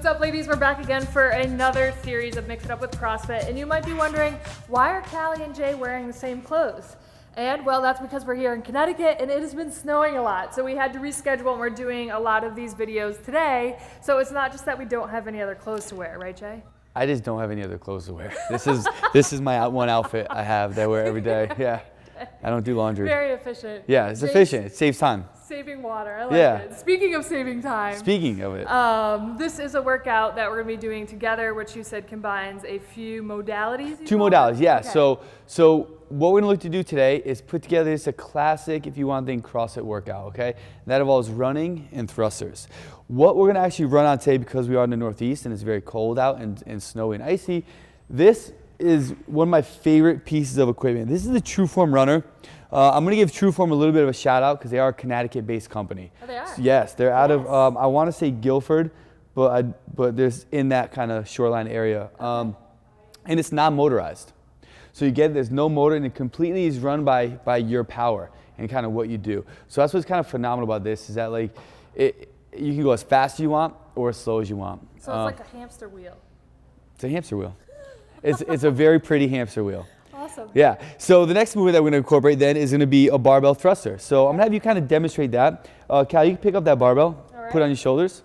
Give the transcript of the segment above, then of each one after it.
up, ladies? We're back again for another series of Mix It Up with CrossFit. And you might be wondering, why are Callie and Jay wearing the same clothes? And well, that's because we're here in Connecticut and it has been snowing a lot. So we had to reschedule and we're doing a lot of these videos today. So it's not just that we don't have any other clothes to wear, right, Jay? I just don't have any other clothes to wear. This is my one outfit I have that I wear every day. Yeah, I don't do laundry. Very efficient. Yeah, it's efficient. It saves time. Saving water, I like it. Speaking of saving time. Speaking of it. This is a workout that we're gonna be doing together, which you said combines a few modalities. Two modalities, yeah. Okay. So what we're gonna look to do today is put together just a classic, if you want to think, CrossFit workout, okay? And that involves running and thrusters. What we're gonna actually run on today, because we are in the Northeast and it's very cold out and snowy and icy, this is one of my favorite pieces of equipment. This is the Trueform runner. I'm going to give Trueform a little bit of a shout out because they are a Connecticut-based company. Oh, they are? Yes, they're out of, I want to say Guilford, but there's in that kind of shoreline area. And it's non-motorized. So you get, there's no motor and it completely is run by your power and kind of what you do. So that's what's kind of phenomenal about this is that like, you can go as fast as you want or as slow as you want. So it's like a hamster wheel. It's a hamster wheel. It's a very pretty hamster wheel. Awesome. Yeah. So the next movement that we're going to incorporate then is going to be a barbell thruster. So I'm going to have you kind of demonstrate that. Cal, you can pick up that barbell, put it on your shoulders.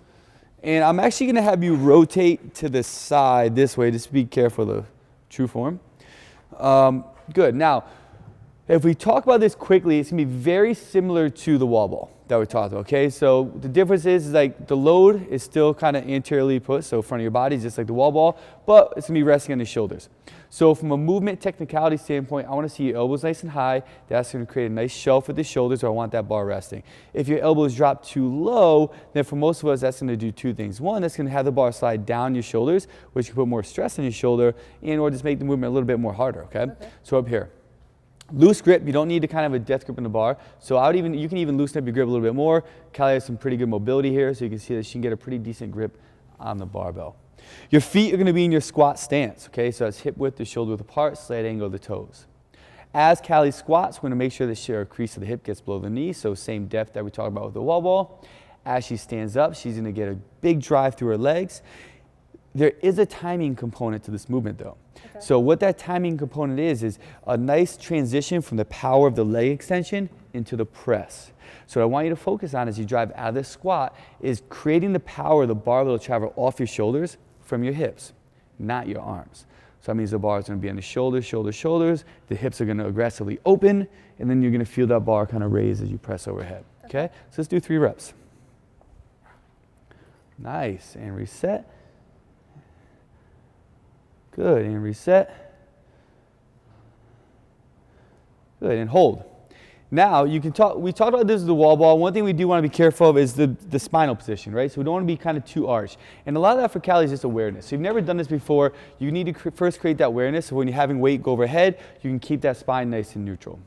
And I'm actually going to have you rotate to the side this way. Just be careful of the Trueform. Good. Now, if we talk about this quickly, it's going to be very similar to the wall ball that we talked about, okay? So the difference is like the load is still kind of anteriorly put, so front of your body, just like the wall ball, but it's going to be resting on the shoulders. So from a movement technicality standpoint, I want to see your elbows nice and high. That's going to create a nice shelf with the shoulders, or I want that bar resting. If your elbows drop too low, then for most of us, that's going to do two things. One, that's going to have the bar slide down your shoulders, which can put more stress on your shoulder, and or just make the movement a little bit more harder, okay? So up here. Loose grip, you don't need to kind of have a death grip in the bar. So you can even loosen up your grip a little bit more. Callie has some pretty good mobility here, so you can see that she can get a pretty decent grip on the barbell. Your feet are going to be in your squat stance, okay? So that's hip width to shoulder width apart, slight angle of the toes. As Callie squats, we're going to make sure that her crease of the hip gets below the knee, so same depth that we talked about with the wall ball. As she stands up, she's going to get a big drive through her legs. There is a timing component to this movement though. Okay. So what that timing component is a nice transition from the power of the leg extension into the press. So what I want you to focus on as you drive out of this squat is creating the power of the barbell to travel off your shoulders from your hips, not your arms. So that means the bar is going to be on the shoulders, shoulders, shoulders. The hips are going to aggressively open, and then you're going to feel that bar kind of raise as you press overhead. Okay? So let's do 3 reps. Nice, and reset. Good, and reset. Good, and hold. Now, we talked about this as the wall ball. One thing we do want to be careful of is the spinal position, right? So we don't want to be kind of too arched. And a lot of that for Callie is just awareness. So if you've never done this before, you need to first create that awareness. So when you're having weight go overhead, you can keep that spine nice and neutral.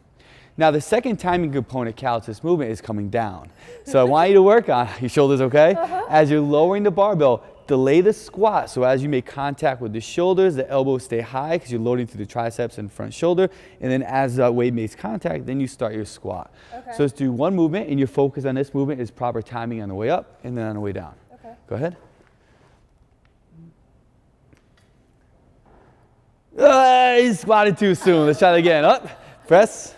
Now, the second timing component, Cal, to this movement is coming down. So I want you to work on your shoulders, okay? As you're lowering the barbell, delay the squat. So as you make contact with the shoulders, the elbows stay high because you're loading through the triceps and front shoulder. And then as that weight makes contact, then you start your squat. Okay. So let's do one movement, and your focus on this movement is proper timing on the way up and then on the way down. Okay. Go ahead. You squatted too soon. Let's try it again. Up, press,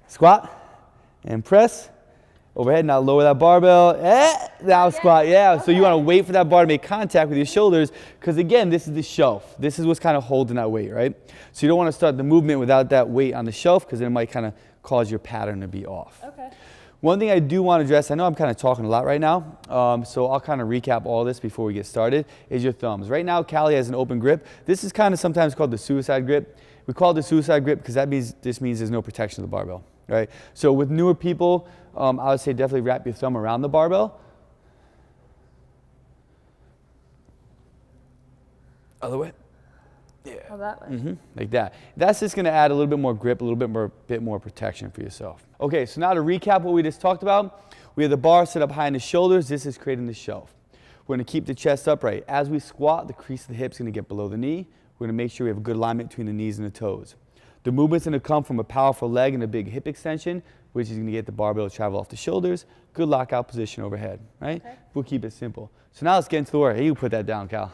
squat, and press. Overhead, now lower that barbell, now squat, So you want to wait for that bar to make contact with your shoulders, because again, this is the shelf. This is what's kind of holding that weight, right? So you don't want to start the movement without that weight on the shelf, because it might kind of cause your pattern to be off. Okay. One thing I do want to address, I know I'm kind of talking a lot right now, so I'll kind of recap all this before we get started, is your thumbs. Right now, Callie has an open grip. This is kind of sometimes called the suicide grip. We call it the suicide grip because this means there's no protection of the barbell, right? So with newer people, I would say definitely wrap your thumb around the barbell. Other way. Yeah. Oh, that way. Like that. That's just going to add a little bit more grip, a little bit more protection for yourself. Okay, so now to recap what we just talked about, we have the bar set up high in the shoulders. This is creating the shelf. We're going to keep the chest upright. As we squat, the crease of the hips is going to get below the knee. We're going to make sure we have a good alignment between the knees and the toes. The movement's gonna come from a powerful leg and a big hip extension, which is gonna get the barbell to travel off the shoulders. Good lockout position overhead, right? Okay. We'll keep it simple. So now let's get into the work. Hey, you put that down, Cal.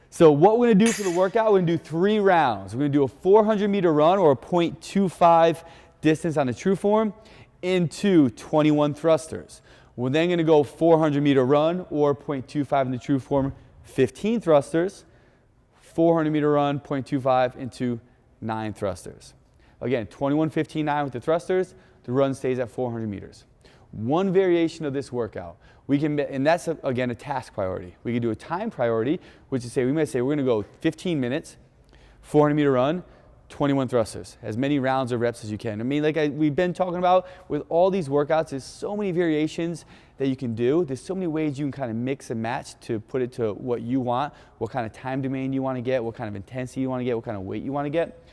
So what we're gonna do for the workout, we're gonna do 3 rounds. We're gonna do a 400-meter run or a 0.25 distance on the true form into 21 thrusters. We're then gonna go 400-meter run or 0.25 in the true form, 15 thrusters, 400-meter run, 0.25 into 9 thrusters. Again, 21, 15, 9 with the thrusters. The run stays at 400 meters. One variation of this workout, and that's again a task priority. We can do a time priority, which is we might say we're gonna go 15 minutes, 400-meter run, 21 thrusters, as many rounds or reps as you can. I mean, like we've been talking about with all these workouts, there's so many variations that you can do. There's so many ways you can kind of mix and match to put it to what you want, what kind of time domain you want to get, what kind of intensity you want to get, what kind of weight you want to get.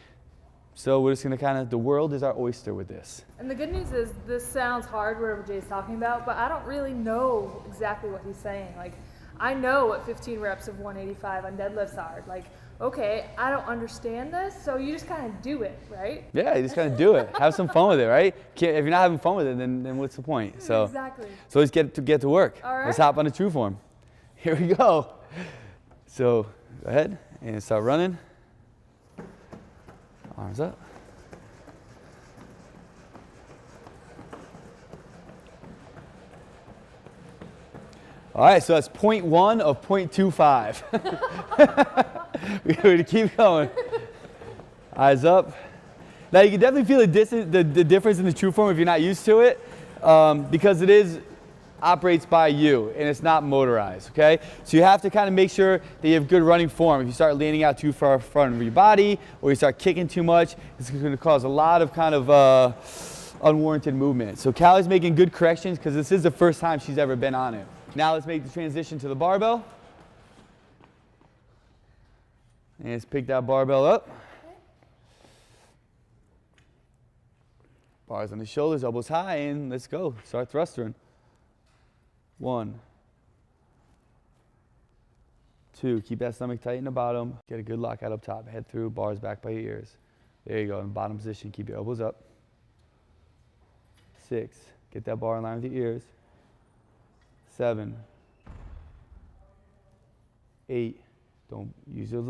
So we're just going to the world is our oyster with this. And the good news is this sounds hard, whatever Jay's talking about, but I don't really know exactly what he's saying. Like, I know what 15 reps of 185 on deadlifts are. Like, okay, I don't understand this, so you just kind of do it, right? Yeah, you just kind of do it. Have some fun with it, right? If you're not having fun with it, then what's the point? So, exactly. So let's get to work. All right. Let's hop on the true form. Here we go. So go ahead and start running. Arms up. All right, so that's 0.1 of 0.25. We're going to keep going. Eyes up. Now you can definitely feel the difference in the true form if you're not used to it, because it operates by you and it's not motorized, okay? So you have to kind of make sure that you have good running form. If you start leaning out too far in front of your body or you start kicking too much, it's going to cause a lot of kind of unwarranted movement. So Callie's making good corrections because this is the first time she's ever been on it. Now let's make the transition to the barbell. And let's pick that barbell up. Bars on the shoulders, elbows high, and let's go. Start thrusting. 1, 2, keep that stomach tight in the bottom. Get a good lockout up top. Head through, bars back by your ears. There you go, in bottom position, keep your elbows up. 6, get that bar in line with your ears. 7, 8, don't use those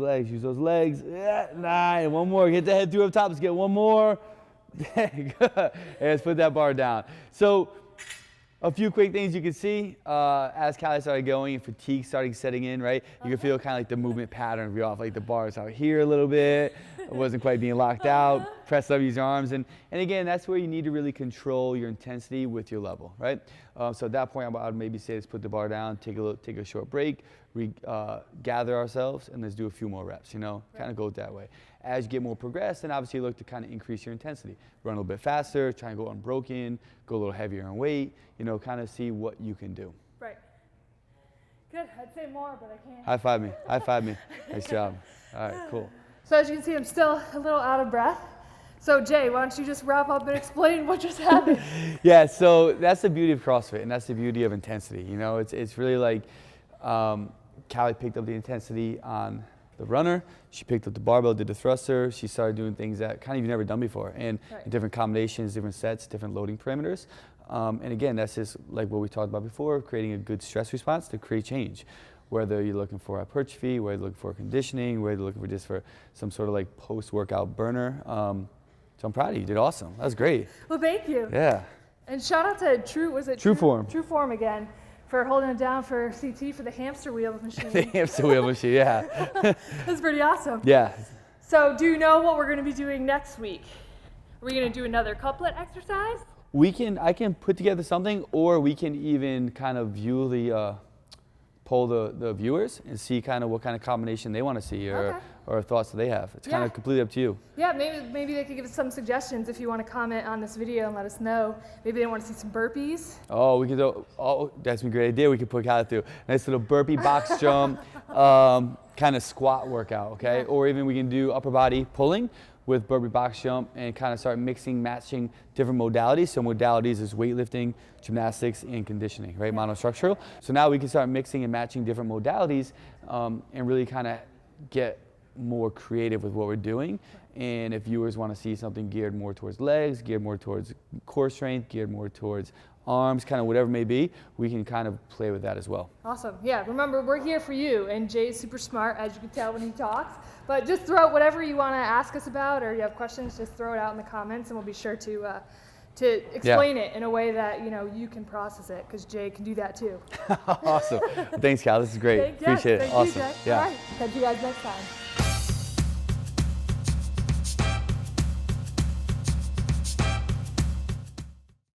legs. 9, one more, get the head through up top, let's get one more. Good. And let's put that bar down. So, a few quick things you can see as Callie started going and fatigue started setting in, right? You can feel kind of like the movement pattern be off, like the bars out here a little bit. It wasn't quite being locked out. Press up, use your arms. And again, that's where you need to really control your intensity with your level, right? So at that point, I would maybe say let's put the bar down, take a short break, gather ourselves, and let's do a few more reps, you know? Kind of go that way. As you get more progressed, then obviously look to kind of increase your intensity. Run a little bit faster, try and go unbroken, go a little heavier in weight, you know, kind of see what you can do. Right. Good, I'd say more, but I can't. High five me, high five me. Nice job. All right, cool. So as you can see, I'm still a little out of breath. So Jay, why don't you just wrap up and explain what just happened? Yeah, so that's the beauty of CrossFit, and that's the beauty of intensity. You know, it's really like Callie picked up the intensity on the runner. She picked up the barbell, did the thruster. She started doing things that kind of you've never done before, and different combinations, different sets, different loading parameters. And again, that's just like what we talked about before, creating a good stress response to create change. Whether you're looking for hypertrophy, whether you're looking for conditioning, whether you're looking for just for some sort of like post-workout burner. So I'm proud of you. You did awesome. That was great. Well, thank you. Yeah. And shout out to True Form. True Form again for holding it down for CT for the hamster wheel machine. The hamster wheel machine, yeah. That's pretty awesome. Yeah. So do you know what we're going to be doing next week? Are we going to do another couplet exercise? I can put together something, or we can even kind of view poll the viewers and see kind of what kind of combination they want to see or thoughts that they have. It's kind of completely up to you. Yeah, maybe they could give us some suggestions if you want to comment on this video and let us know. Maybe they want to see some burpees. Oh, we could do, that's a great idea. We could put Callie through a nice little burpee box jump, kind of squat workout, okay? Yeah. Or even we can do upper body pulling with burpee box jump and kind of start matching different modalities. So modalities is weightlifting, gymnastics, and conditioning, right? Monostructural. So now we can start mixing and matching different modalities and really kind of get more creative with what we're doing. And if viewers want to see something geared more towards legs, geared more towards core strength, geared more towards arms, kind of whatever it may be, we can kind of play with that as well. Awesome. Yeah, remember, we're here for you. And Jay's super smart, as you can tell when he talks. But just throw out whatever you want to ask us about, or you have questions, just throw it out in the comments, and we'll be sure to explain it in a way that you can process it, because Jay can do that too. Awesome. Thanks, Cal. This is great. Appreciate it. Thank Awesome. you, Jay. Yeah. All right. Catch you guys next time.